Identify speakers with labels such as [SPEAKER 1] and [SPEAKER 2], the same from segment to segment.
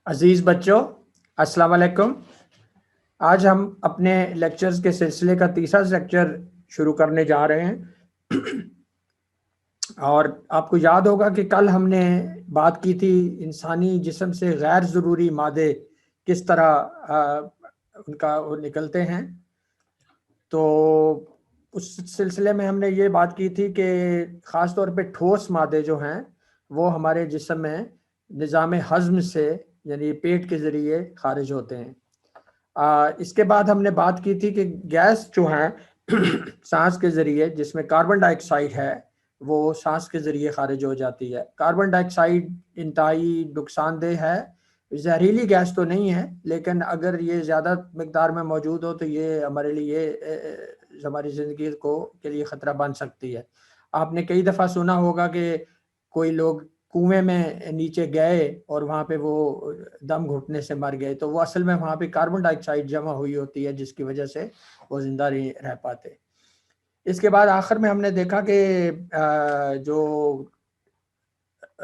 [SPEAKER 1] अजीज़ बच्चों, अस्सलाम वालेकुम। आज हम अपने लेक्चर्स के सिलसिले का तीसरा लेक्चर शुरू करने जा रहे हैं। और आपको याद होगा कि कल हमने बात की थी इंसानी जिस्म से गैर ज़रूरी मादे किस तरह उनका वो निकलते हैं। तो उस सिलसिले में हमने ये बात की थी कि ख़ास तौर पे ठोस मादे जो हैं वो हमारे जिस्म में निज़ाम हज़्म से यानी पेट के ज़रिए खारिज होते हैं। इसके बाद हमने बात की थी कि गैस जो है सांस के ज़रिए, जिसमें कार्बन डाइऑक्साइड है, वो सांस के ज़रिए खारिज हो जाती है। कार्बन डाइऑक्साइड इंतहाई नुकसानदेह है, जहरीली गैस तो नहीं है, लेकिन अगर ये ज़्यादा मकदार में मौजूद हो तो ये हमारे लिए हमारी ज़िंदगी को के लिए ख़तरा बन सकती है। आपने कई दफ़ा सुना होगा कि कोई लोग कुएं में नीचे गए और वहाँ पे वो दम घुटने से मर गए, तो वो असल में वहाँ पे कार्बन डाइऑक्साइड जमा हुई होती है, जिसकी वजह से वो जिंदा नहीं रह पाते। इसके बाद आखिर में हमने देखा कि जो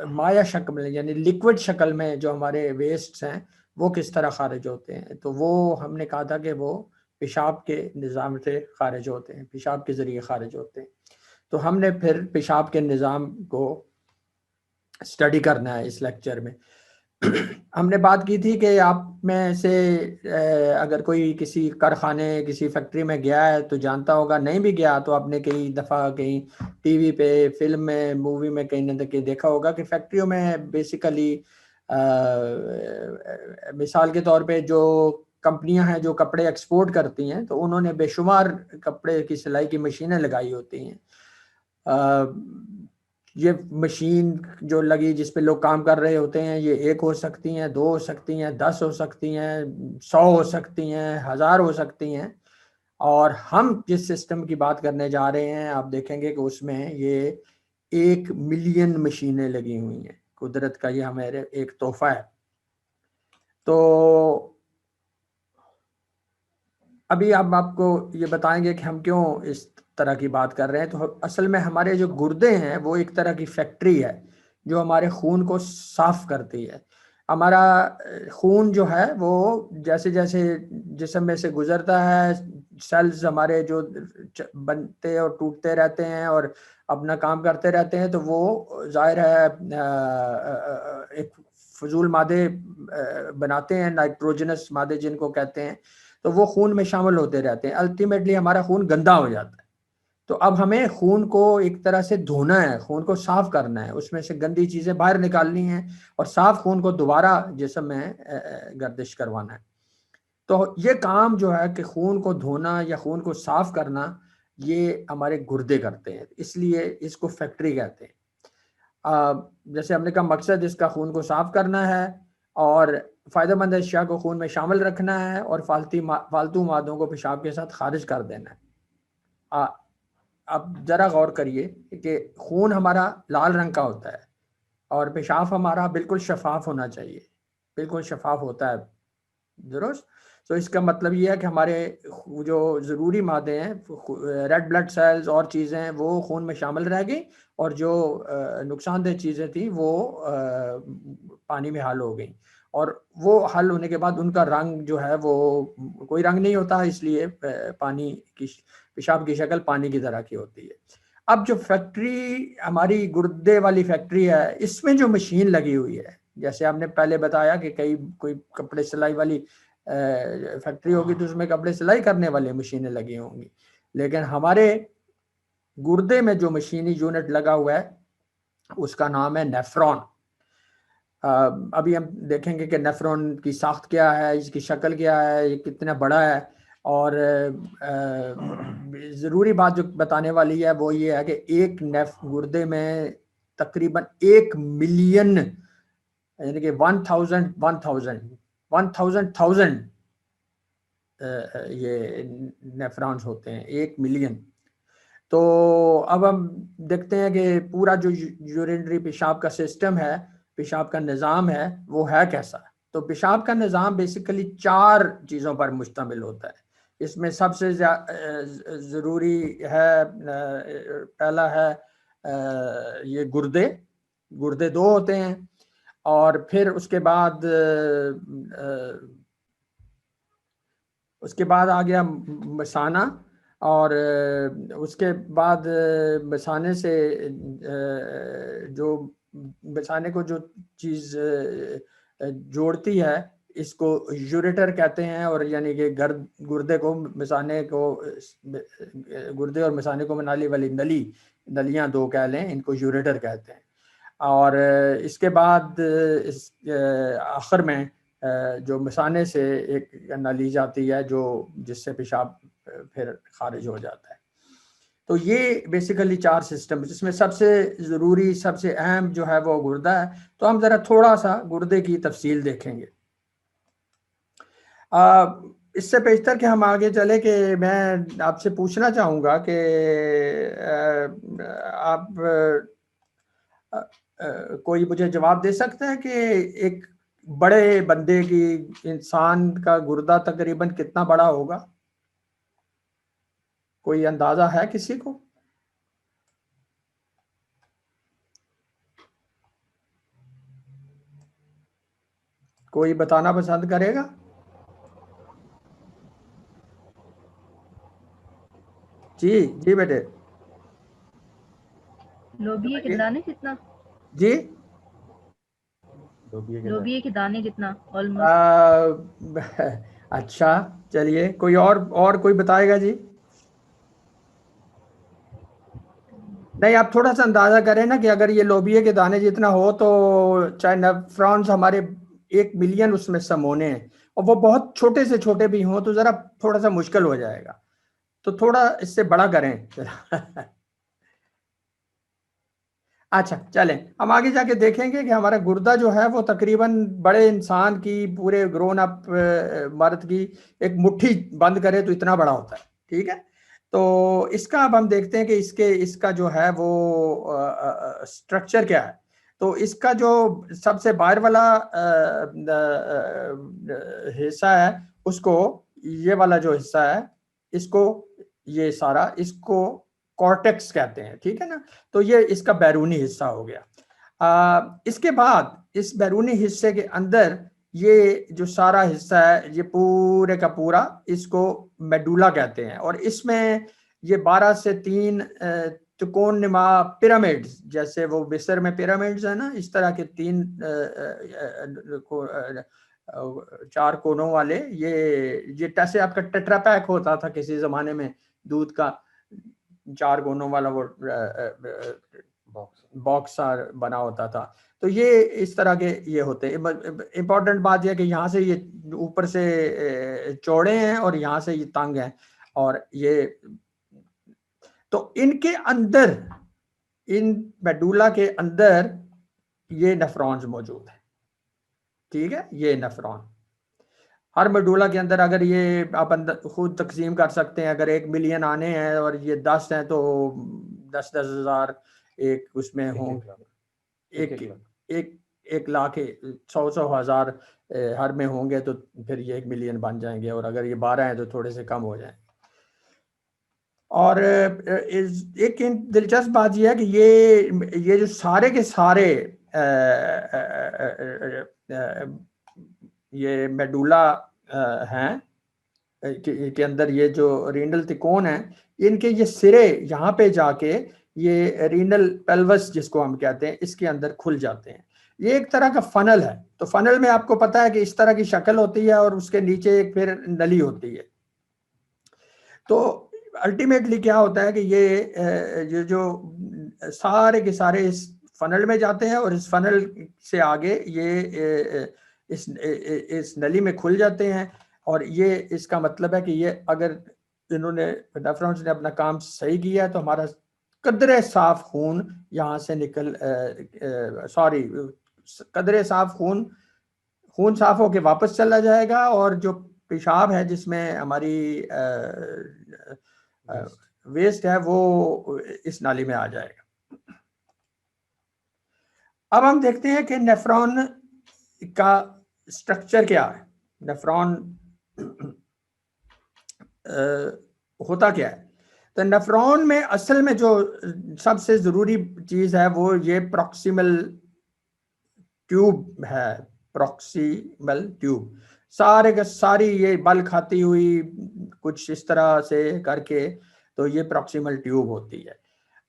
[SPEAKER 1] माया शक्ल में यानी लिक्विड शक्ल में जो हमारे वेस्ट हैं वो किस तरह खारिज होते हैं। तो वो हमने कहा था कि वो पेशाब के निज़ाम से खारिज होते हैं, पेशाब के ज़रिए खारिज होते हैं। तो हमने फिर पेशाब के निज़ाम को स्टडी करना है इस लेक्चर में। हमने बात की थी कि आप में से अगर कोई किसी कारखाने, किसी फैक्ट्री में गया है तो जानता होगा, नहीं भी गया तो आपने कई दफ़ा कहीं टीवी पे, फिल्म में, मूवी में कहीं न कहीं देखा होगा कि फैक्ट्रियों में बेसिकली मिसाल के तौर पे जो कंपनियां हैं जो कपड़े एक्सपोर्ट करती हैं, तो उन्होंने बेशुमार कपड़े की सिलाई की मशीनें लगाई होती हैं। ये मशीन जो लगी जिस पे लोग काम कर रहे होते हैं, ये एक हो सकती हैं, दो हो सकती हैं, 10 हो सकती हैं, 100 हो सकती हैं, 1000 हो सकती हैं। और हम जिस सिस्टम की बात करने जा रहे हैं, आप देखेंगे कि उसमें ये 1 मिलियन मशीनें लगी हुई हैं। कुदरत का ये हमारे एक तोहफा है। तो अभी हम आपको ये बताएंगे कि हम क्यों इस तरह की बात कर रहे हैं। तो असल में हमारे जो गुर्दे हैं वो एक तरह की फैक्ट्री है जो हमारे खून को साफ करती है। हमारा खून जो है वो जैसे जैसे जिस्म में से गुजरता है, सेल्स हमारे जो बनते और टूटते रहते हैं और अपना काम करते रहते हैं, तो वो जाहिर है एक फजूल मादे बनाते हैं, नाइट्रोजनस मादे जिनको कहते हैं, तो वो खून में शामिल होते रहते हैं। अल्टीमेटली हमारा खून गंदा हो जाता है। तो अब हमें खून को एक तरह से धोना है, खून को साफ करना है, उसमें से गंदी चीजें बाहर निकालनी है और साफ खून को दोबारा जिस्म में गर्दिश करवाना है। तो ये काम जो है कि खून को धोना या खून को साफ करना, ये हमारे गुर्दे करते हैं, इसलिए इसको फैक्ट्री कहते हैं। जैसे हमने कहा, मकसद इसका खून को साफ करना है और फ़ायदेमंद अशिया को खून में शामिल रखना है और फालतू मादों को पेशाब के साथ खारिज कर देना है। अब ज़रा गौर करिए कि खून हमारा लाल रंग का होता है और पेशाब हमारा बिल्कुल शफाफ होना चाहिए, बिल्कुल शफाफ होता है, दुरुस्त। तो इसका मतलब ये है कि हमारे जो ज़रूरी मादे हैं, रेड ब्लड सेल्स और चीज़ें हैं, वो खून में शामिल रह गई और जो नुकसानदेह चीज़ें थी वो पानी में हल हो गई। और वो हल होने के बाद उनका रंग जो है वो कोई रंग नहीं होता, इसलिए पानी की पेशाब की शक्ल पानी की तरह की होती है। अब जो फैक्ट्री हमारी गुर्दे वाली फैक्ट्री है, इसमें जो मशीन लगी हुई है, जैसे आपने पहले बताया कि कोई कपड़े सिलाई वाली फैक्ट्री होगी तो उसमें कपड़े सिलाई करने वाली मशीनें लगी होंगी, लेकिन हमारे गुर्दे में जो मशीनी यूनिट लगा हुआ है उसका नाम है नेफ्रॉन। अभी हम देखेंगे कि नेफ्रॉन की साख्त क्या है, इसकी शक्ल क्या है, ये कितना बड़ा है। और ज़रूरी बात जो बताने वाली है वो ये है कि एक गुर्दे में तकरीबन 1 मिलियन, यानी कि 1000 ये नेफ्रॉन्स होते हैं, 1 मिलियन। तो अब हम देखते हैं कि पूरा जो यूरिनरी पेशाब का सिस्टम है, पेशाब का निज़ाम है, वो है कैसा। तो पेशाब का निज़ाम बेसिकली 4 चीज़ों पर मुश्तमिल होता है। इसमें सबसे ज़रूरी है, पहला है ये गुर्दे। गुर्दे 2 होते हैं और फिर उसके बाद आ गया मसाना, और उसके बाद मसाने से जो मसाने को जो चीज़ जोड़ती है, इसको यूरेटर कहते हैं, और यानी कि गुर्दे को मसाने को, गुर्दे और मसाने को मिलाने वाली नलियां दो कह लें, इनको यूरेटर कहते हैं। और इसके बाद इस आखिर में जो मसाने से एक नली जाती है जो जिससे पेशाब फिर खारिज हो जाता है। तो ये बेसिकली 4 सिस्टम, जिसमें सबसे ज़रूरी, सबसे अहम जो है वो गुर्दा है। तो हम ज़रा थोड़ा सा गुर्दे की तफसील देखेंगे। इससे बेहतर कि हम आगे चले कि मैं आपसे पूछना चाहूँगा कि आप कोई मुझे जवाब दे सकते हैं कि एक बड़े बंदे की, इंसान का गुर्दा तकरीबन कितना बड़ा होगा? कोई अंदाजा है किसी को? कोई बताना पसंद करेगा? जी जी बेटे,
[SPEAKER 2] लोबिये के
[SPEAKER 1] बताइए
[SPEAKER 2] दाने जितना।
[SPEAKER 1] जी।
[SPEAKER 2] लोबिये के दाने जितना ऑलमोस्ट।
[SPEAKER 1] आ, अच्छा, चलिए, कोई और कोई बताएगा जी? नहीं, आप थोड़ा सा अंदाजा करें ना कि अगर ये लोबिये के दाने जितना हो तो चाहे नेफ्रॉन्स हमारे 1 मिलियन उसमें समोने हैं, और वो बहुत छोटे से छोटे भी हों तो जरा थोड़ा सा मुश्किल हो जाएगा, तो थोड़ा इससे बड़ा करें जरा। अच्छा, चलें, हम आगे जाके देखेंगे कि हमारा गुर्दा जो है वो तकरीबन बड़े इंसान की, पूरे ग्रोन अप मर्द की एक मुट्ठी बंद करे तो इतना बड़ा होता है। ठीक है, तो इसका अब हम देखते हैं कि इसका जो है वो स्ट्रक्चर क्या है। तो इसका जो सबसे बाहर वाला हिस्सा है, उसको, ये वाला जो हिस्सा है, इसको, ये सारा, इसको कॉर्टेक्स कहते हैं। ठीक है ना, तो ये इसका बैरूनी हिस्सा हो गया। इसके बाद इस बैरूनी हिस्से के अंदर ये जो सारा हिस्सा है, ये पूरे का पूरा, इसको मेडुला कहते हैं, और इसमें ये 12 से 3 त्रिकोणनुमा पिरामिड्स, जैसे वो मिस्र में पिरामिड्स है ना, इस तरह के 4 कोनों वाले, ये जैसे आपका टेट्रा पैक होता था किसी जमाने में दूध का, 4 कोनों वाला वो बॉक्स बना होता था। तो ये इस तरह के ये होते हैं। इम्पोर्टेंट बात यह कि यहाँ से ये ऊपर से चौड़े हैं और यहाँ से ये तंग हैं, और ये, तो इनके अंदर, इन मेडुला के अंदर ये नेफ्रॉन्स मौजूद है। ठीक है, ये नेफ्रॉन हर मेडुला के अंदर, अगर ये आप अंदर खुद तकसीम कर सकते हैं, अगर 1 मिलियन आने हैं और ये 10 हैं तो 10-10 हजार एक उसमें हों, एक एक 1 लाख, 100 हजार हर में होंगे, तो फिर ये 1 मिलियन बन जाएंगे, और अगर ये 12 हैं तो थोड़े से कम हो जाएंगे। और एक दिलचस्प बात यह है कि ये जो सारे के सारे ये मेडुला हैं, के अंदर ये जो रीनल त्रिकोण है, इनके ये सिरे यहाँ पे जाके ये रीनल पेल्वस जिसको हम कहते हैं, इसके अंदर खुल जाते हैं। ये एक तरह का फनल है। तो फनल में आपको पता है कि इस तरह की शक्ल होती है, और उसके नीचे एक फिर नली होती है। तो अल्टीमेटली क्या होता है कि ये जो सारे के सारे इस फनल में जाते हैं, और इस फनल से आगे ये इस नली में खुल जाते हैं, और ये इसका मतलब है कि ये, अगर इन्होंने, नेफ्रॉन्स ने अपना काम सही किया है, तो हमारा कदरे साफ खून यहाँ से निकल, सॉरी, कदरे साफ खून साफ होके वापस चला जाएगा, और जो पेशाब है जिसमें हमारी वेस्ट है वो इस नाली में आ जाएगा। अब हम देखते हैं कि नेफ्रॉन का स्ट्रक्चर क्या है। नेफ्रॉन होता क्या है? तो नेफ्रॉन में असल में जो सबसे जरूरी चीज है वो ये प्रॉक्सिमल ट्यूब है, प्रॉक्सिमल ट्यूब, सारे का सारी ये बल खाती हुई कुछ इस तरह से करके, तो ये प्रॉक्सिमल ट्यूब होती है।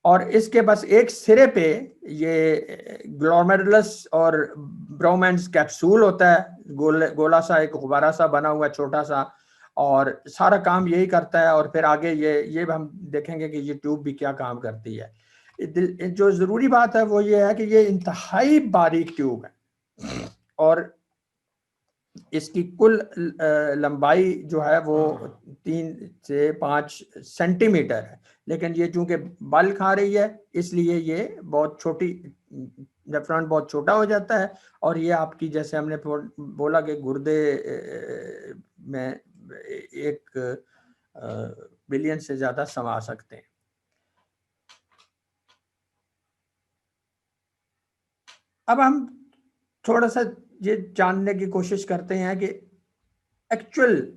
[SPEAKER 1] और इसके बस एक सिरे पे ये ग्लोमेरुलस और ब्रोमेंस कैप्सूल होता है, गोला सा एक गुब्बारा सा बना हुआ छोटा सा, और सारा काम यही करता है। और फिर आगे ये हम देखेंगे कि ये ट्यूब भी क्या काम करती है। जो जरूरी बात है वो ये है कि ये इंतहाई बारीक ट्यूब है और इसकी कुल लंबाई जो है वो 3 से 5 सेंटीमीटर है, लेकिन ये चूंकि बल खा रही है इसलिए ये बहुत छोटी, नेफ्रॉन बहुत छोटा हो जाता है। और ये आपकी, जैसे हमने बोला कि गुर्दे में 1 बिलियन से ज्यादा समा सकते हैं। अब हम थोड़ा सा ये जानने की कोशिश करते हैं कि एक्चुअल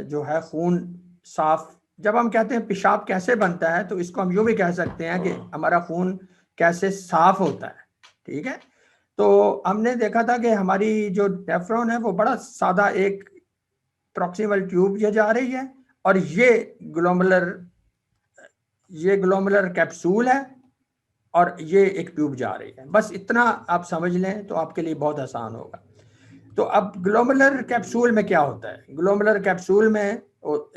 [SPEAKER 1] जो है खून साफ, जब हम कहते हैं पेशाब कैसे बनता है, तो इसको हम यूं भी कह सकते हैं कि हमारा खून कैसे साफ होता है। ठीक है, तो हमने देखा था कि हमारी जो नेफ्रॉन है वो बड़ा सादा एक प्रॉक्सिमल ट्यूब ये जा रही है, और ये ग्लोमेरुलर कैप्सूल है, और ये एक ट्यूब जा रही है। बस इतना आप समझ लें तो आपके लिए बहुत आसान होगा। तो अब ग्लोमेरुलर कैप्सूल में क्या होता है? ग्लोमेरुलर कैप्सूल में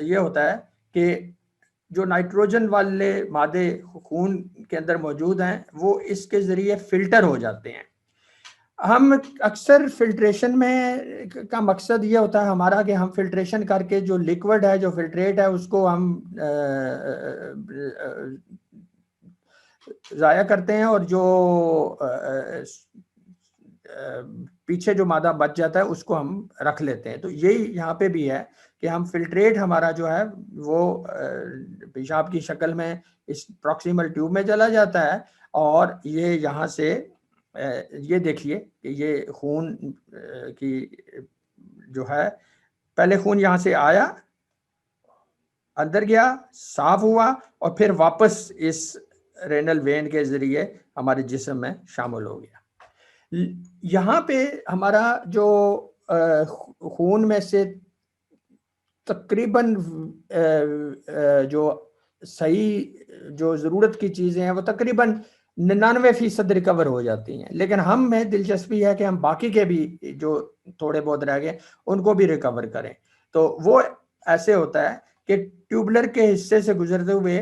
[SPEAKER 1] ये होता है कि जो नाइट्रोजन वाले मादे खून के अंदर मौजूद हैं वो इसके जरिए फिल्टर हो जाते हैं। हम अक्सर फिल्ट्रेशन में का मकसद ये होता है हमारा कि हम फिल्ट्रेशन करके जो लिक्विड है, जो फिल्ट्रेट है, उसको हम ज़ाया करते हैं, और जो पीछे जो मादा बच जाता है उसको हम रख लेते हैं। तो यही यहाँ पे भी है कि हम फिल्ट्रेट हमारा जो है वो पेशाब की शक्ल में इस प्रॉक्सिमल ट्यूब में चला जाता है, और ये यहाँ से ये देखिए कि ये खून की जो है, पहले खून यहाँ से आया, अंदर गया, साफ हुआ, और फिर वापस इस रेनल वेन के जरिए हमारे जिस्म में शामिल हो गया। यहाँ पे हमारा जो खून में से तकरीबन जो सही जो ज़रूरत की चीज़ें हैं वो तकरीबन 99% रिकवर हो जाती हैं, लेकिन हम में दिलचस्पी है कि हम बाकी के भी जो थोड़े बहुत रह गए उनको भी रिकवर करें। तो वो ऐसे होता है कि ट्यूबलर के हिस्से से गुजरते हुए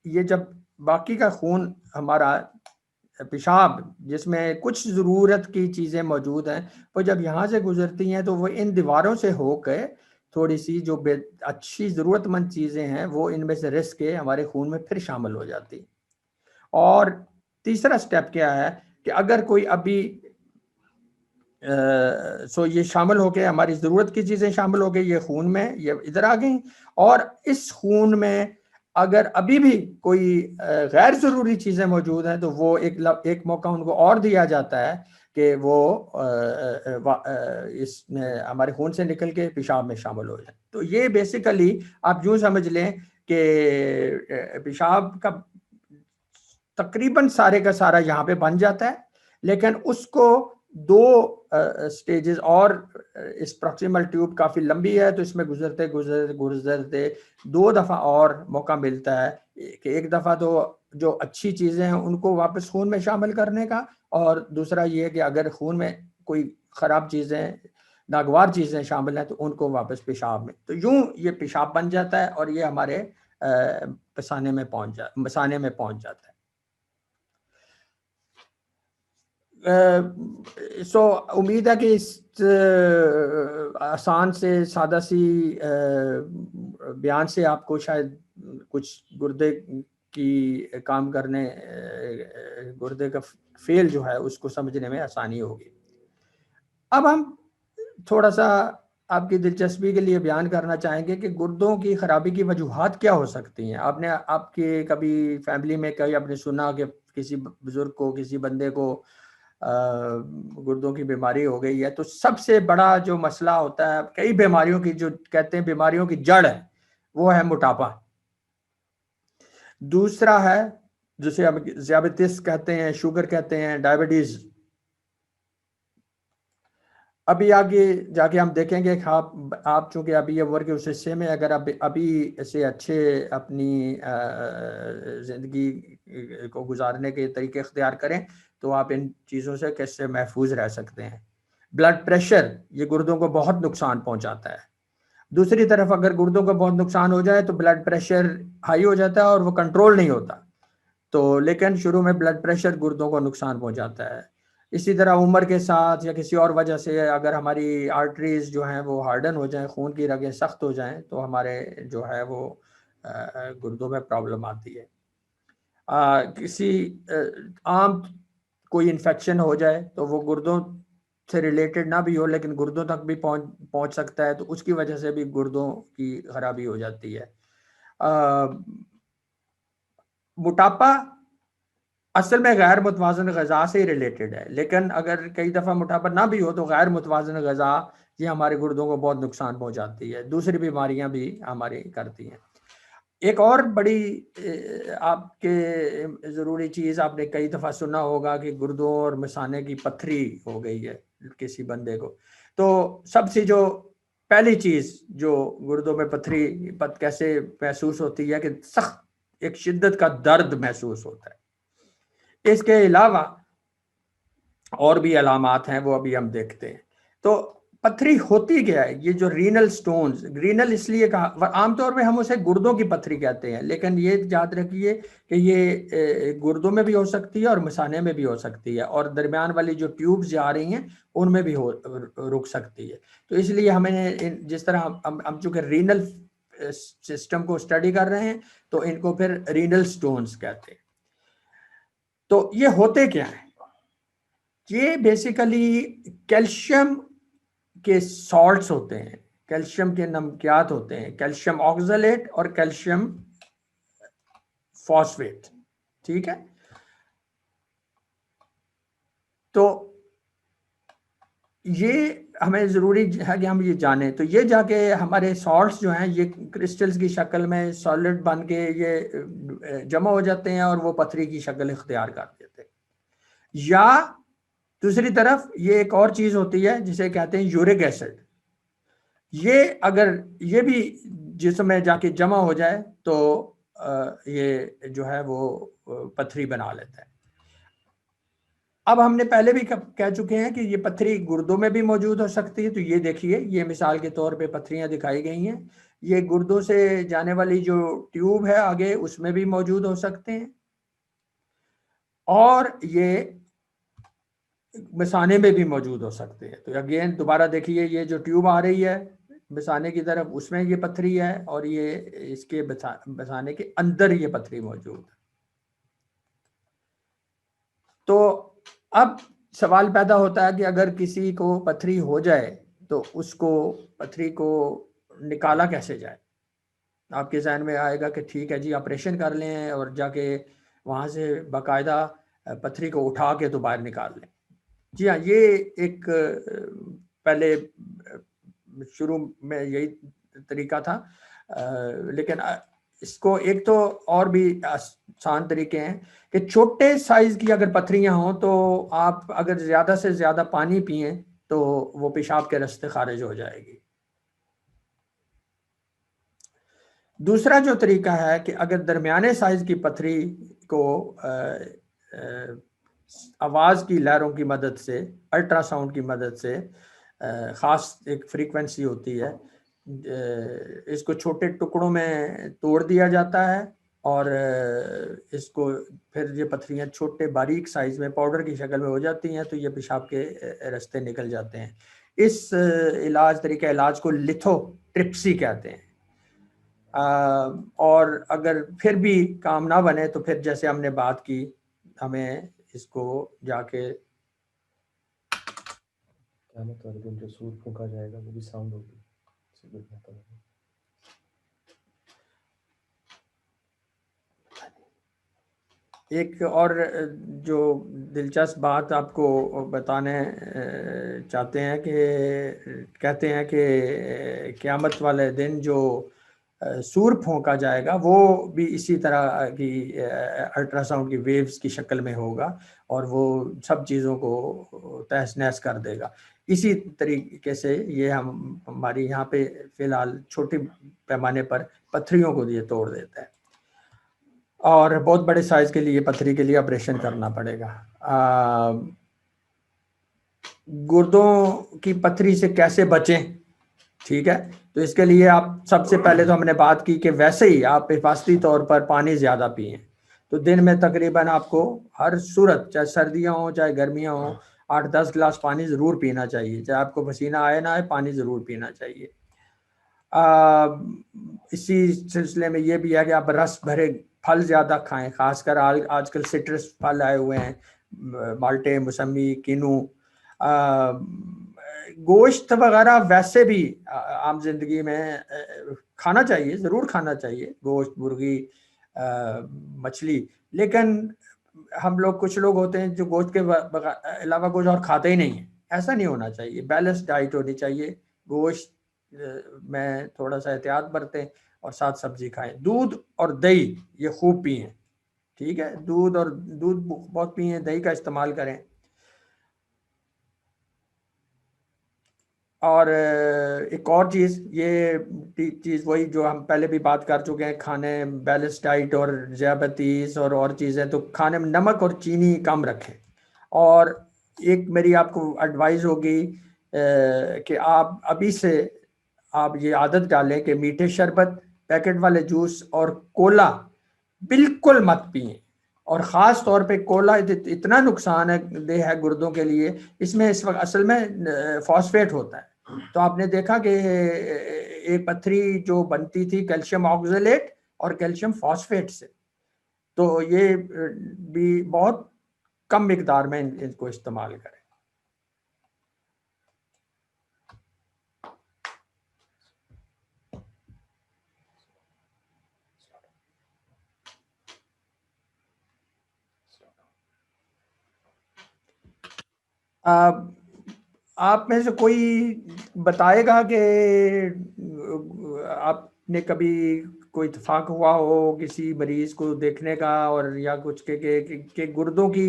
[SPEAKER 1] ये जब बाकी का खून हमारा पेशाब जिसमें कुछ ज़रूरत की चीज़ें मौजूद हैं, वो जब यहाँ से गुजरती हैं तो वो इन दीवारों से होकर थोड़ी सी जो अच्छी ज़रूरतमंद चीज़ें हैं वो इनमें से रिस के हमारे खून में फिर शामिल हो जाती। और तीसरा स्टेप क्या है कि अगर कोई अभी सो ये शामिल हो गए, हमारी ज़रूरत की चीज़ें शामिल हो गई, ये खून में ये इधर आ गई, और इस खून में अगर अभी भी कोई गैर ज़रूरी चीज़ें मौजूद हैं तो वो एक मौका उनको और दिया जाता है कि वो इसमें हमारे खून से निकल के पेशाब में शामिल हो जाए। तो ये बेसिकली आप यूँ समझ लें कि पेशाब का तकरीबन सारे का सारा यहाँ पे बन जाता है, लेकिन उसको 2 स्टेजेस और, इस प्रॉक्सिमल ट्यूब काफ़ी लंबी है तो इसमें गुजरते गुजरते गुजरते 2 दफ़ा और मौका मिलता है कि एक दफ़ा तो जो अच्छी चीज़ें हैं उनको वापस खून में शामिल करने का, और दूसरा ये है कि अगर खून में कोई ख़राब चीज़ें, नागवार चीज़ें शामिल हैं तो उनको वापस पेशाब में, तो यूँ ये पेशाब बन जाता है और ये हमारे मसाने में पहुँच जाता है। सो उम्मीद है कि इस आसान से सादा सी बयान से आपको शायद कुछ गुर्दे की काम करने, गुर्दे का फेल जो है उसको समझने में आसानी होगी। अब हम थोड़ा सा आपकी दिलचस्पी के लिए बयान करना चाहेंगे कि गुर्दों की खराबी की वजूहात क्या हो सकती हैं। आपके कभी फैमिली में कभी आपने सुना कि किसी बुजुर्ग को, किसी बंदे को गुर्दों की बीमारी हो गई है, तो सबसे बड़ा जो मसला होता है, कई बीमारियों की, जो कहते हैं बीमारियों की जड़ है, वो है मोटापा। दूसरा है जिसे अब ज़ियाबतीस कहते हैं, शुगर कहते हैं, डायबिटीज। अभी आगे जाके हम देखेंगे कि आप चूंकि अभी ये वर्क उस हिस्से में, अगर आप अभी से अच्छे अपनी ज़िंदगी को गुजारने के तरीके इख्तियार करें तो आप इन चीज़ों से कैसे महफूज रह सकते हैं। ब्लड प्रेशर ये गुर्दों को बहुत नुकसान पहुंचाता है। दूसरी तरफ अगर गुर्दों को बहुत नुकसान हो जाए तो ब्लड प्रेशर हाई हो जाता है और वो कंट्रोल नहीं होता। तो लेकिन शुरू में ब्लड प्रेशर गुर्दों को नुकसान पहुंचाता है। इसी तरह उम्र के साथ या किसी और वजह से अगर हमारी आर्टरीज जो हैं वो हार्डन हो जाएं, खून की रगें सख्त हो जाएं, तो हमारे जो है वो गुर्दों में प्रॉब्लम आती है। किसी आम कोई इन्फेक्शन हो जाए तो वो गुर्दों से रिलेटेड ना भी हो लेकिन गुर्दों तक भी पहुंच सकता है, तो उसकी वजह से भी गुर्दों की खराबी हो जाती है। मोटापा असल में गैर मुतवाज़न ग़िज़ा से ही रिलेटेड है, लेकिन अगर कई दफ़ा मोटापा ना भी हो तो गैर मुतवाज़न ग़िज़ा ये हमारे गुर्दों को बहुत नुकसान पहुंचाती है, दूसरी बीमारियां भी हमारी करती हैं। एक और बड़ी आपके ज़रूरी चीज़ आपने कई दफ़ा सुना होगा कि गुर्दों और मिसाने की पत्थरी हो गई है किसी बंदे को। तो सबसे जो पहली चीज़ जो गुर्दों में पत्थरी कैसे महसूस होती है कि सख्त एक शिद्दत का दर्द महसूस होता है। इसके अलावा और भी अलामात हैं, वो अभी हम देखते हैं। तो पथरी होती क्या है? ये जो रीनल स्टोन्स, रीनल इसलिए कहा, आमतौर पे हम उसे गुर्दों की पथरी कहते हैं, लेकिन ये याद रखिए कि ये गुर्दों में भी हो सकती है और मिसाने में भी हो सकती है, और दरमियान वाली जो ट्यूब्स जा रही हैं उनमें भी रुक सकती है। तो इसलिए हमें जिस तरह हम चूंकि रीनल सिस्टम को स्टडी कर रहे हैं तो इनको फिर रीनल स्टोन्स कहते हैं। तो ये होते क्या है? ये बेसिकली कैल्शियम के सॉल्ट्स होते हैं, कैल्शियम के नमकियात होते हैं, कैल्शियम ऑक्सलेट और कैल्शियम फॉस्फेट। ठीक है, तो ये हमें ज़रूरी है कि हम ये जाने। तो ये जाके हमारे सॉल्ट्स जो हैं ये क्रिस्टल्स की शक्ल में सॉलिड बन के ये जमा हो जाते हैं और वो पथरी की शक्ल इख्तियार कर देते हैं। या दूसरी तरफ ये एक और चीज़ होती है जिसे कहते हैं यूरिक एसिड। ये अगर ये भी जिस्म में जाके जमा हो जाए तो ये जो है वो पथरी बना लेता है। अब हमने पहले भी कह चुके हैं कि ये पथरी गुर्दों में भी मौजूद हो सकती है। तो ये देखिए, ये मिसाल के तौर पे पथरियां दिखाई गई हैं। ये गुर्दों से जाने वाली जो ट्यूब है आगे, उसमें भी मौजूद हो सकते हैं, और ये मिसाने में भी मौजूद हो सकते हैं। तो अगेन दोबारा देखिए, ये जो ट्यूब आ रही है मिसाने की तरफ, उसमें ये पथरी है, और ये इसके मिसाने के अंदर ये पथरी मौजूद है। तो अब सवाल पैदा होता है कि अगर किसी को पथरी हो जाए तो उसको पथरी को निकाला कैसे जाए। आपके जहन में आएगा कि ठीक है जी, ऑपरेशन कर लें और जाके वहाँ से बाकायदा पथरी को उठा के तो बाहर निकाल लें। जी हाँ, ये एक पहले शुरू में यही तरीका था, लेकिन इसको एक तो और भी आसान तरीके हैं कि छोटे साइज की अगर पथरियां हों तो आप अगर ज़्यादा से ज़्यादा पानी पिएं तो वो पेशाब के रास्ते खारिज हो जाएगी। दूसरा जो तरीका है कि अगर दरमियाने साइज की पथरी को आवाज़ की लहरों की मदद से, अल्ट्रासाउंड की मदद से, ख़ास एक फ्रीक्वेंसी होती है, इसको छोटे टुकड़ों में तोड़ दिया जाता है और इसको फिर ये पथरियाँ छोटे बारीक साइज़ में पाउडर की शक्ल में हो जाती हैं, तो ये पेशाब के रास्ते निकल जाते हैं। इस तरीका इलाज को लिथोट्रिप्सी कहते हैं। और अगर फिर भी काम ना बने तो फिर जैसे हमने बात की, हमें इसको जाके
[SPEAKER 3] क़यामत वाले दिन जो सूर फूंका जाएगा वो भी साउंड होगी।
[SPEAKER 1] एक और जो दिलचस्प बात आपको बताने चाहते हैं कि कहते हैं कि क़यामत वाले दिन जो सूर फूंका जाएगा वो भी इसी तरह की अल्ट्रासाउंड की वेव्स की शक्ल में होगा, और वो सब चीज़ों को तहस नहस कर देगा। इसी तरीके से ये हमारी यहाँ पे फिलहाल छोटे पैमाने पर पत्थरियों को ये तोड़ देता है, और बहुत बड़े साइज के लिए पत्थरी के लिए ऑपरेशन करना पड़ेगा। गुर्दों की पत्थरी से कैसे बचें, ठीक है, तो इसके लिए आप सबसे पहले तो हमने बात की कि वैसे ही आप हिफाजती तौर पर पानी ज़्यादा पिएं। तो दिन में तकरीबन आपको हर सूरत, चाहे सर्दियाँ हों चाहे गर्मियाँ हों, 8-10 गिलास पानी ज़रूर पीना चाहिए, चाहे आपको पसीना आए ना आए, पानी ज़रूर पीना चाहिए। इसी सिलसिले में ये भी है कि आप रस भरे फल ज़्यादा खाएं, खासकर आजकल सिट्रस फल आए हुए हैं, माल्टे, मौसमी, किनू। गोश्त वगैरह वैसे भी आम जिंदगी में खाना चाहिए, ज़रूर खाना चाहिए, गोश्त, मुर्गी, मछली, लेकिन हम लोग, कुछ लोग होते हैं जो गोश्त के अलावा कुछ और खाते ही नहीं है। ऐसा नहीं होना चाहिए, बैलेंस डाइट होनी चाहिए। गोश्त में थोड़ा सा एहतियात बरतें और साथ सब्जी खाएं। दूध और दही ये खूब पिएं, ठीक है, दूध बहुत पिएं, दही का इस्तेमाल करें। और एक और चीज़, ये चीज़ वही जो हम पहले भी बात कर चुके हैं, खाने बैलेंस डाइट और ज़ियाबतीस और चीज़ें, तो खाने में नमक और चीनी कम रखें। और एक मेरी आपको एडवाइस होगी कि आप अभी से आप ये आदत डालें कि मीठे शरबत, पैकेट वाले जूस और कोला बिल्कुल मत पिएं। और ख़ास तौर पे कोला इतना नुकसान है गुर्दों के लिए, इसमें इस वक्त असल में फॉस्फेट होता है। तो आपने देखा कि एक पत्थरी जो बनती थी कैल्शियम ऑक्जेलेट और कैल्शियम फॉस्फेट से, तो ये भी बहुत कम मिकदार में इनको इस्तेमाल करें। आप में से कोई बताएगा कि आपने कभी कोई इत्तेफाक हुआ हो किसी मरीज को देखने का, और या कुछ के गुर्दों की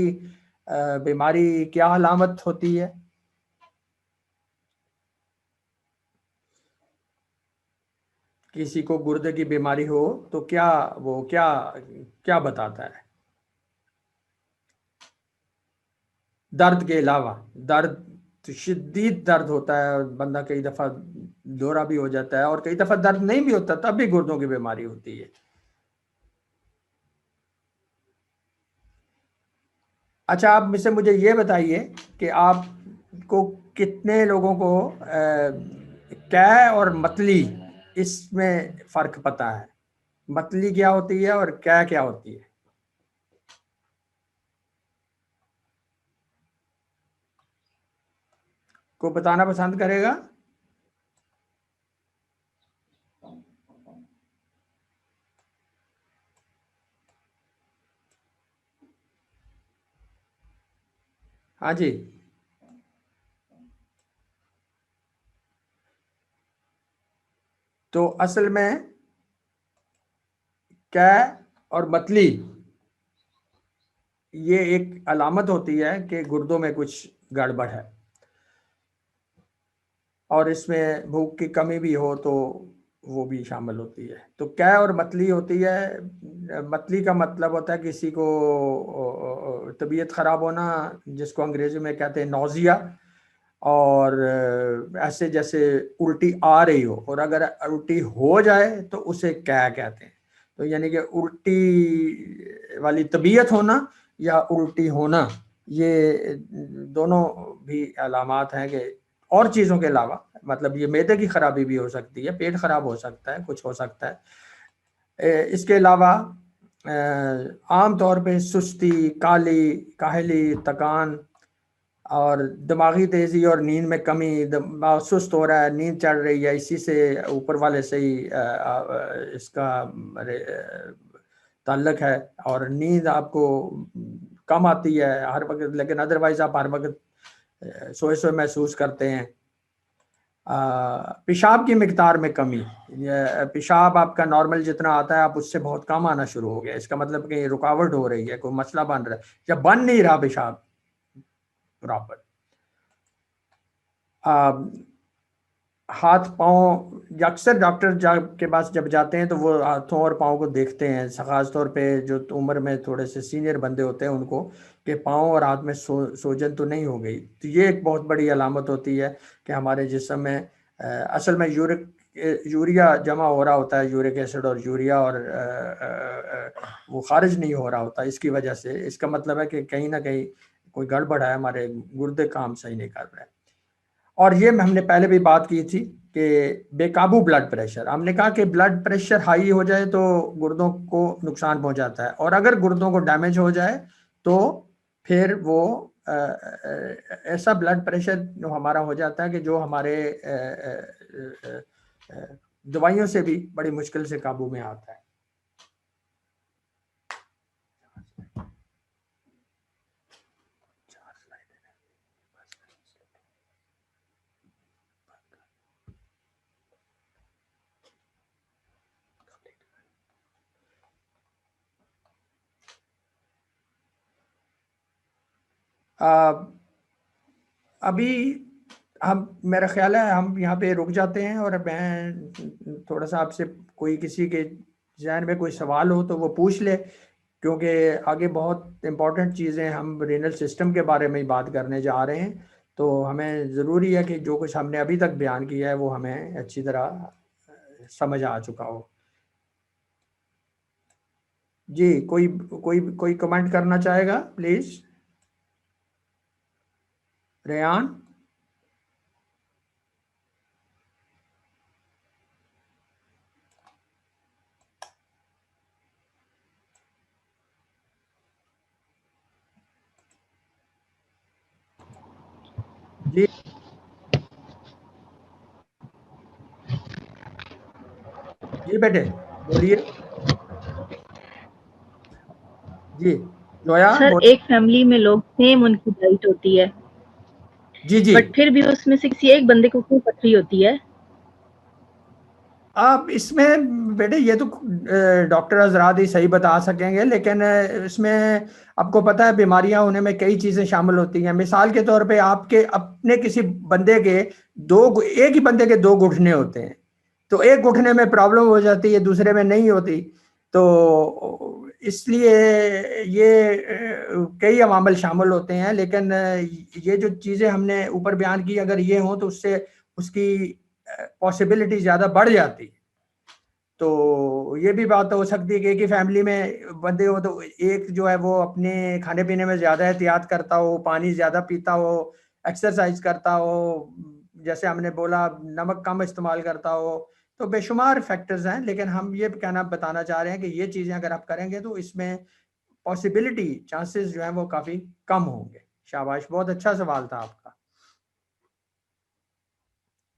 [SPEAKER 1] बीमारी क्या अलामत होती है? किसी को गुर्दे की बीमारी हो तो क्या वो क्या क्या बताता है? दर्द के अलावा, दर्द, शिद्दत दर्द होता है, बंदा कई दफ़ा दौरा भी हो जाता है, और कई दफ़ा दर्द नहीं भी होता तब भी गुर्दों की बीमारी होती है। अच्छा, आप मुझसे मुझे ये बताइए कि आपको कितने लोगों को कै और मतली इसमें फ़र्क पता है? मतली क्या होती है और कै क्या होती है? को बताना पसंद करेगा? हाँ जी। तो असल में कै और मतली ये एक अलामत होती है कि गुर्दों में कुछ गड़बड़ है, और इसमें भूख की कमी भी हो तो वो भी शामिल होती है। तो कै और मतली होती है। मतली का मतलब होता है किसी को तबीयत ख़राब होना, जिसको अंग्रेजी में कहते हैं नौजिया, और ऐसे जैसे उल्टी आ रही हो, और अगर उल्टी हो जाए तो उसे कै कहते हैं। तो यानी कि उल्टी वाली तबीयत होना या उल्टी होना, ये दोनों भी अलामात हैं कि, और चीज़ों के अलावा, मतलब ये मैदे की खराबी भी हो सकती है, पेट खराब हो सकता है, कुछ हो सकता है। इसके अलावा आम तौर पे सुस्ती, काहली, थकान और दिमागी तेज़ी और नींद में कमी, दिमाग सुस्त हो रहा है, नींद चढ़ रही है, इसी से ऊपर वाले से ही इसका ताल्लुक है। और नींद आपको कम आती है हर वक्त, लेकिन अदरवाइज आप हर वक्त सोए सोए महसूस करते हैं। पेशाब की मिकदार में कमी, पेशाब आपका नॉर्मल जितना आता है आप उससे बहुत कम आना शुरू हो गया, इसका मतलब कि रुकावट हो रही है, कोई मसला बन रहा है या बन नहीं रहा पेशाब प्रॉपर। हाथ पाँव, अक्सर डॉक्टर के पास जब जाते हैं तो वो हाथों और पाँव को देखते हैं, खास तौर पे जो उम्र में थोड़े से सीनियर बंदे होते हैं उनको, कि पाँव और हाथ में सूजन तो नहीं हो गई। तो ये एक बहुत बड़ी अलामत होती है कि हमारे जिस्म में असल में यूरिया जमा हो रहा होता है, यूरिक एसिड और यूरिया, और वो खारिज नहीं हो रहा होता इसकी वजह से। इसका मतलब है कि कहीं ना कहीं कोई गड़बड़ है, हमारे गुर्दे काम सही नहीं कर रहे। और ये हमने पहले भी बात की थी कि बेकाबू ब्लड प्रेशर, हमने कहा कि ब्लड प्रेशर हाई हो जाए तो गुर्दों को नुकसान पहुंचाता है, और अगर गुर्दों को डैमेज हो जाए तो फिर वो ऐसा ब्लड प्रेशर हमारा हो जाता है कि जो हमारे दवाइयों से भी बड़ी मुश्किल से काबू में आता है। अभी हम, मेरा ख्याल है हम यहाँ पे रुक जाते हैं, और मैं थोड़ा सा आपसे, कोई किसी के जहन में कोई सवाल हो तो वो पूछ ले, क्योंकि आगे बहुत इम्पोर्टेंट चीज़ें, हम रेनल सिस्टम के बारे में ही बात करने जा रहे हैं, तो हमें ज़रूरी है कि जो कुछ हमने अभी तक बयान किया है वो हमें अच्छी तरह समझ आ चुका हो। जी, कोई कोई कोई कमेंट करना चाहेगा प्लीज़? रेयान? जी जी बेटे बोलिए। जी जोया
[SPEAKER 2] सर
[SPEAKER 1] बोलिए।
[SPEAKER 2] एक फैमिली में लोग सेम उनकी डाइट होती है,
[SPEAKER 1] जी जी।
[SPEAKER 2] बट फिर भी उसमें से किसी एक बंदे को क्यों पथरी होती है?
[SPEAKER 1] आप इसमें बेटे ये तो डॉक्टर हजरात ही सही बता सकेंगे, लेकिन इसमें आपको पता है बीमारियां होने में कई चीजें शामिल होती हैं। मिसाल के तौर पे आपके अपने किसी बंदे के एक ही बंदे के दो घुटने होते हैं, तो एक घुटने में प्रॉब्लम हो जाती है, दूसरे में नहीं होती। तो इसलिए ये कई अवामल शामिल होते हैं, लेकिन ये जो चीजें हमने ऊपर बयान की अगर ये हो तो उससे उसकी पॉसिबिलिटी ज्यादा बढ़ जाती। तो ये भी बात हो सकती है कि एक ही फैमिली में बंदे हो तो एक जो है वो अपने खाने पीने में ज्यादा एहतियात करता हो, पानी ज्यादा पीता हो, एक्सरसाइज करता हो, जैसे हमने बोला नमक कम इस्तेमाल करता हो। तो बेशुमार फैक्टर्स हैं, लेकिन हम ये कहना बताना चाह रहे हैं कि ये चीजें अगर आप करेंगे तो इसमें पॉसिबिलिटी, चांसेस जो है वो काफी कम होंगे। शाबाश, बहुत अच्छा सवाल था आपका।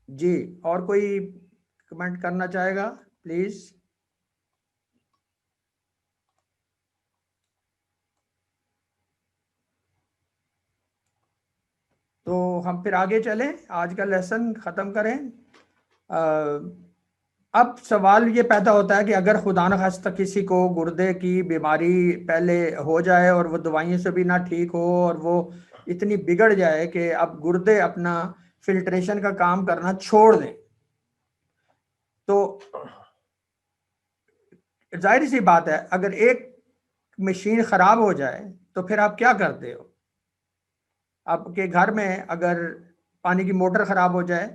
[SPEAKER 1] जी, और कोई कमेंट करना चाहेगा प्लीज? तो हम फिर आगे चलें, आज का लेसन ख़त्म करें। अब सवाल ये पैदा होता है कि अगर खुदा न खास्ता किसी को गुर्दे की बीमारी पहले हो जाए और वो दवाइयों से भी ना ठीक हो, और वो इतनी बिगड़ जाए कि अब गुर्दे अपना फिल्ट्रेशन का काम करना छोड़ दें, तो जाहिर सी बात है अगर एक मशीन ख़राब हो जाए तो फिर आप क्या करते हो? आपके घर में अगर पानी की मोटर खराब हो जाए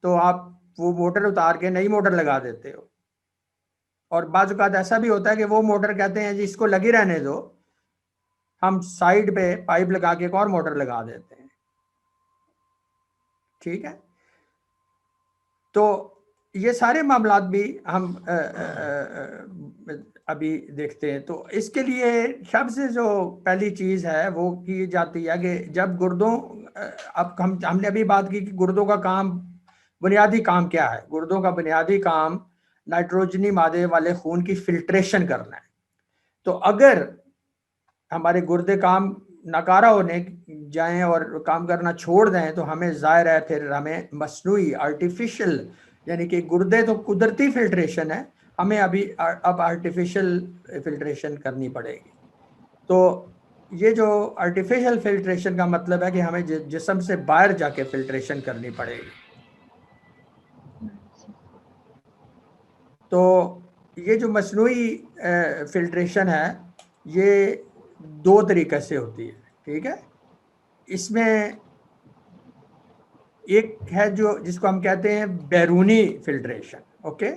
[SPEAKER 1] तो आप वो मोटर उतार के नई मोटर लगा देते हो, और बाज़ औक़ात ऐसा भी होता है कि वो मोटर कहते हैं जी इसको लगी रहने दो, हम साइड पे पाइप लगा के एक और मोटर लगा देते हैं। ठीक है, तो ये सारे मामलात भी हम अभी देखते हैं। तो इसके लिए सबसे जो पहली चीज़ है वो की जाती है कि जब गुर्दों, अब हमने अभी बात की कि गुर्दों का काम, बुनियादी काम क्या है? गुर्दों का बुनियादी काम नाइट्रोजनी मादे वाले खून की फिल्ट्रेशन करना है। तो अगर हमारे गुर्दे काम नाकारा होने जाएं और काम करना छोड़ दें तो हमें ज़ाहिर है फिर हमें मसनूई आर्टिफिशियल, यानी कि गुर्दे तो कुदरती फिल्ट्रेशन है, हमें अब आर्टिफिशियल फिल्ट्रेशन करनी पड़ेगी। तो ये जो आर्टिफिशियल फिल्ट्रेशन का मतलब है कि हमें जिस्म से बाहर जाके फिल्ट्रेशन करनी पड़ेगी। तो ये जो मसनूई फिल्ट्रेशन है ये दो तरीके से होती है, ठीक है। इसमें एक है जो जिसको हम कहते हैं बैरूनी फिल्ट्रेशन, ओके।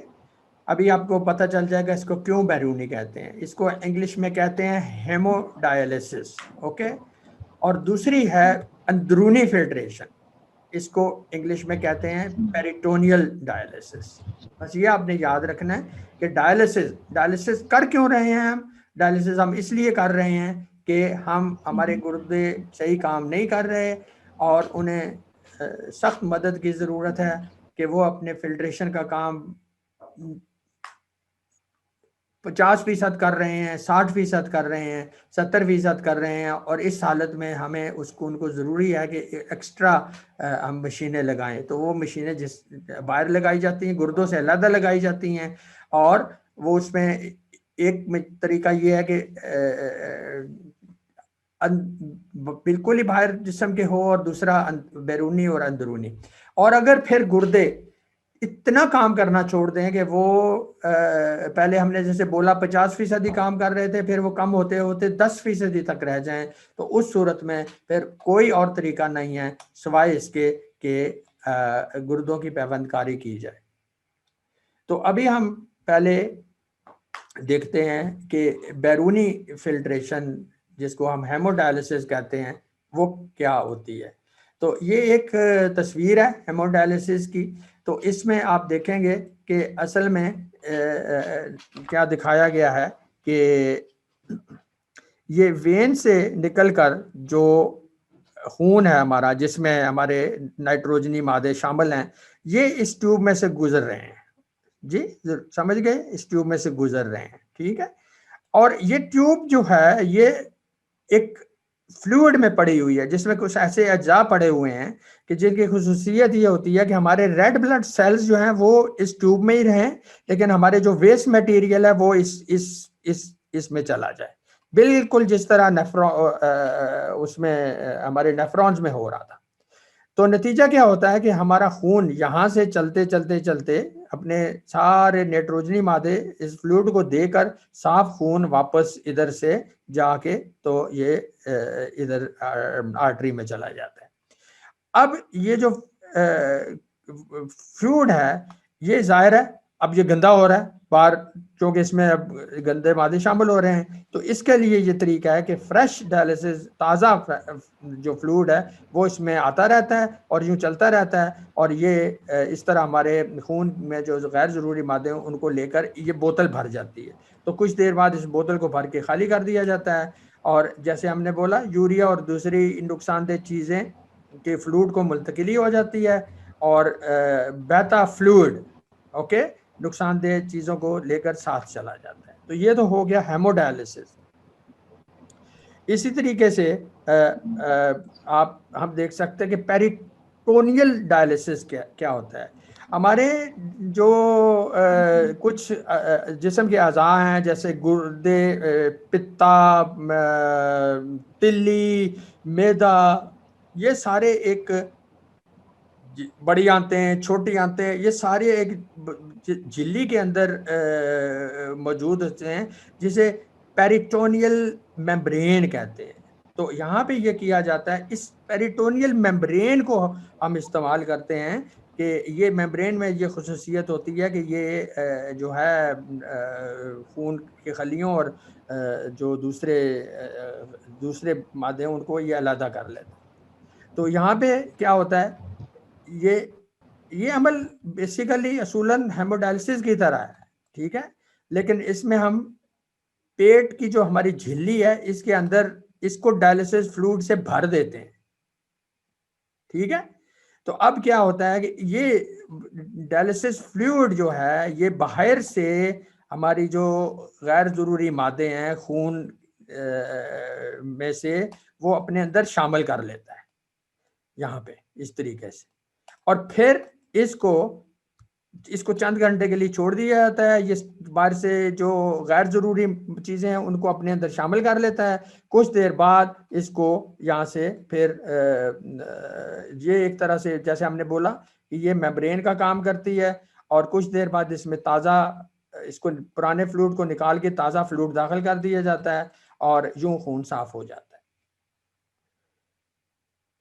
[SPEAKER 1] अभी आपको पता चल जाएगा इसको क्यों बैरूनी कहते हैं। इसको इंग्लिश में कहते हैं हेमोडायलिसिस, ओके। और दूसरी है अंदरूनी फिल्ट्रेशन, इसको इंग्लिश में कहते हैं पेरिटोनियल डायलिसिस। बस ये आपने याद रखना है कि डायलिसिस कर क्यों रहे हैं हम। डायलिसिस हम इसलिए कर रहे हैं कि हमारे गुर्दे सही काम नहीं कर रहे और उन्हें सख्त मदद की ज़रूरत है कि वो अपने फिल्ट्रेशन का काम 50% कर रहे हैं, 60% कर रहे हैं, 70% कर रहे हैं। और इस हालत में हमें उनको ज़रूरी है कि एक्स्ट्रा हम मशीनें लगाएं। तो वो मशीनें जिस बाहर लगाई जाती हैं, गुर्दों से अलग लगाई जाती हैं, और वो उसमें एक तरीका ये है कि बिल्कुल ही बाहर जिस्म के हो, और दूसरा बैरूनी और अंदरूनी। और अगर फिर गुर्दे इतना काम करना छोड़ दें कि वो पहले हमने जैसे बोला 50% काम कर रहे थे, फिर वो कम होते होते 10% तक रह जाएं, तो उस सूरत में फिर कोई और तरीका नहीं है सिवाय इसके कि गुर्दों की पैबंदकारी की जाए। तो अभी हम पहले देखते हैं कि बैरूनी फिल्ट्रेशन, जिसको हम हेमोडायलिसिस कहते हैं, वो क्या होती है। तो ये एक तस्वीर है हेमोडायलिसिस की। तो इसमें आप देखेंगे कि असल में क्या दिखाया गया है कि ये वेन से निकलकर जो खून है हमारा, जिसमें हमारे नाइट्रोजनी मादे शामिल हैं, ये इस ट्यूब में से गुजर रहे हैं। जी समझ गए, इस ट्यूब में से गुजर रहे हैं, ठीक है। और ये ट्यूब जो है ये एक फ्लूइड में पड़ी हुई है, जिसमें कुछ ऐसे अज्जा पड़े हुए हैं कि जिनकी खुसूसियत ये होती है कि हमारे रेड ब्लड सेल्स जो हैं वो इस ट्यूब में ही रहें, लेकिन हमारे जो वेस्ट मटेरियल है वो इसमें चला जाए, बिल्कुल जिस तरह उसमें हमारे नेफ्रॉन्स में हो रहा था। तो नतीजा क्या होता है कि हमारा खून यहाँ से चलते चलते चलते अपने सारे नाइट्रोजनी मादे इस फ्लूइड को देकर साफ खून वापस इधर से जाके तो ये इधर आर्टरी में चला जाता है। अब ये जो फ्लूइड है ये जाहिर है अब ये गंदा हो रहा है बाहर, क्योंकि इसमें अब गंदे मादे शामिल हो रहे हैं। तो इसके लिए ये तरीका है कि फ्रेश डायलिसिस, ताज़ा जो फ्लूइड है वो इसमें आता रहता है और यूँ चलता रहता है, और ये इस तरह हमारे खून में जो गैर ज़रूरी मादे हैं उनको लेकर ये बोतल भर जाती है। तो कुछ देर बाद इस बोतल को भर के खाली कर दिया जाता है, और जैसे हमने बोला यूरिया और दूसरी नुकसानदेह चीज़ें के फ्लूइड को मुंतकिली हो जाती है, और बहता फ्लूइड ओके नुकसानदेह चीज़ों को लेकर साथ चला जाता है। तो ये तो हो गया हेमोडायलिसिस। इसी तरीके से हम देख सकते हैं कि पेरिटोनियल डायलिसिस क्या होता है। हमारे जो कुछ जिस्म के अज़ा हैं, जैसे गुर्दे, पित्ता, तिल्ली, मैदा, ये सारे एक बड़ी आंतें, छोटी आंतें, ये सारे एक झिल्ली के अंदर मौजूद होते हैं, जिसे पेरिटोनियल मेम्ब्रेन कहते हैं। तो यहाँ पे ये किया जाता है, इस पेरिटोनियल मेम्ब्रेन को हम इस्तेमाल करते हैं कि ये मेम्ब्रेन में ये खुसूसियत होती है कि ये जो है खून की खलियों और जो दूसरे मादे हैं उनको ये अलहदा कर लेते हैं। तो यहाँ पे क्या होता है, ये अमल बेसिकली असूलन हेमोडायलिसिस की तरह है, ठीक है। लेकिन इसमें हम पेट की जो हमारी झिल्ली है इसके अंदर इसको डायलिसिस फ्लूइड से भर देते हैं, ठीक है। तो अब क्या होता है कि ये डायलिसिस फ्लूइड जो है ये बाहर से हमारी जो गैर ज़रूरी मादे हैं खून में से वो अपने अंदर शामिल कर लेता है यहाँ पे इस तरीके से, और फिर इसको चंद घंटे के लिए छोड़ दिया जाता है। ये बाहर से जो गैर जरूरी चीजें हैं उनको अपने अंदर शामिल कर लेता है। कुछ देर बाद इसको यहाँ से फिर ये एक तरह से जैसे हमने बोला कि ये मेम्ब्रेन का काम करती है, और कुछ देर बाद इसमें ताज़ा इसको पुराने फ्लूइड को निकाल के ताज़ा फ्लूइड दाखिल कर दिया जाता है और यूं खून साफ हो जाता है।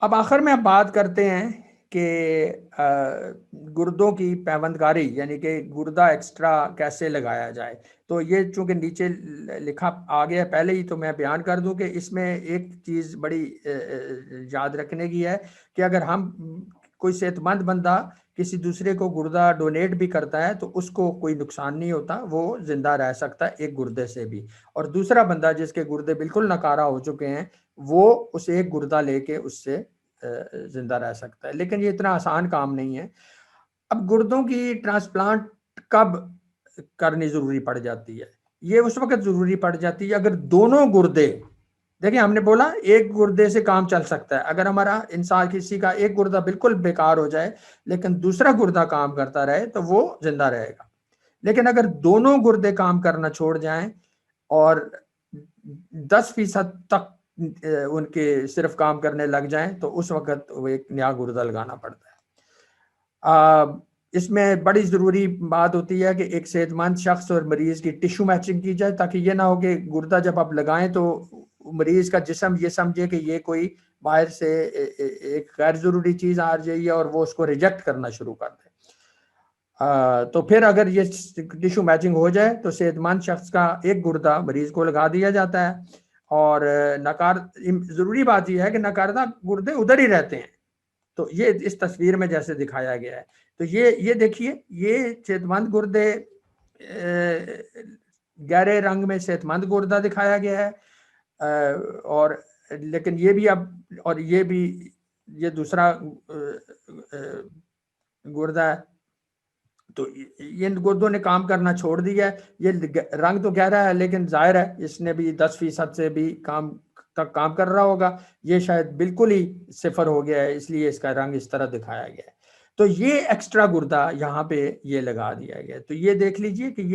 [SPEAKER 1] अब आखिर में अब बात करते हैं कि गुर्दों की पैवंदकारी यानी कि गुर्दा एक्स्ट्रा कैसे लगाया जाए। तो ये चूंकि नीचे लिखा आ गया पहले ही, तो मैं बयान कर दूं कि इसमें एक चीज़ बड़ी याद रखने की है कि अगर हम कोई सेहतमंद बंदा किसी दूसरे को गुर्दा डोनेट भी करता है तो उसको कोई नुकसान नहीं होता, वो जिंदा रह सकता है एक गुर्दे से भी। और दूसरा बंदा जिसके गुर्दे बिल्कुल नकारा हो चुके हैं वो उसे एक गुर्दा लेके उससे जिंदा रह सकता है। लेकिन ये इतना आसान काम नहीं है। अब गुर्दों की ट्रांसप्लांट कब करनी जरूरी पड़ जाती है? ये उस वक्त जरूरी पड़ जाती है अगर दोनों गुर्दे, देखिए हमने बोला एक गुर्दे से काम चल सकता है, अगर हमारा इंसान किसी का एक गुर्दा बिल्कुल बेकार हो जाए लेकिन दूसरा गुर्दा काम करता रहे तो वो जिंदा रहेगा। लेकिन अगर दोनों गुर्दे काम करना छोड़ जाएं और 10% तक उनके सिर्फ काम करने लग जाएं तो उस वक्त वो एक नया गुर्दा लगाना पड़ता है। इसमें बड़ी ज़रूरी बात होती है कि एक सेहतमंद शख्स और मरीज़ की टिश्यू मैचिंग की जाए, ताकि ये ना हो कि गुर्दा जब आप लगाएं तो मरीज़ का जिस्म ये समझे कि ये कोई बाहर से एक गैर ज़रूरी चीज़ आ रही है और वो उसको रिजेक्ट करना शुरू कर दे। तो फिर अगर ये टिश्यू मैचिंग हो जाए तो सेहतमंद शख्स का एक गुर्दा मरीज़ को लगा दिया जाता है। और ज़रूरी बात यह है कि नकारा गुर्दे उधर ही रहते हैं। तो ये इस तस्वीर में जैसे दिखाया गया है, तो ये देखिए, ये सेहतमंद गुर्दे गहरे रंग में सेहतमंद गुर्दा दिखाया गया है। और लेकिन ये भी अब, और ये भी ये दूसरा गुर्दा है, तो ये गुर्दों ने काम करना छोड़ दिया है। ये रंग तो गहरा है लेकिन जाहिर है इसने भी 10% से भी काम कर रहा होगा। ये शायद बिल्कुल ही सिफर हो गया है, इसलिए इसका रंग इस तरह दिखाया गया है। तो ये एक्स्ट्रा गुर्दा यहाँ पे ये लगा दिया गया है। तो ये देख लीजिए कि ये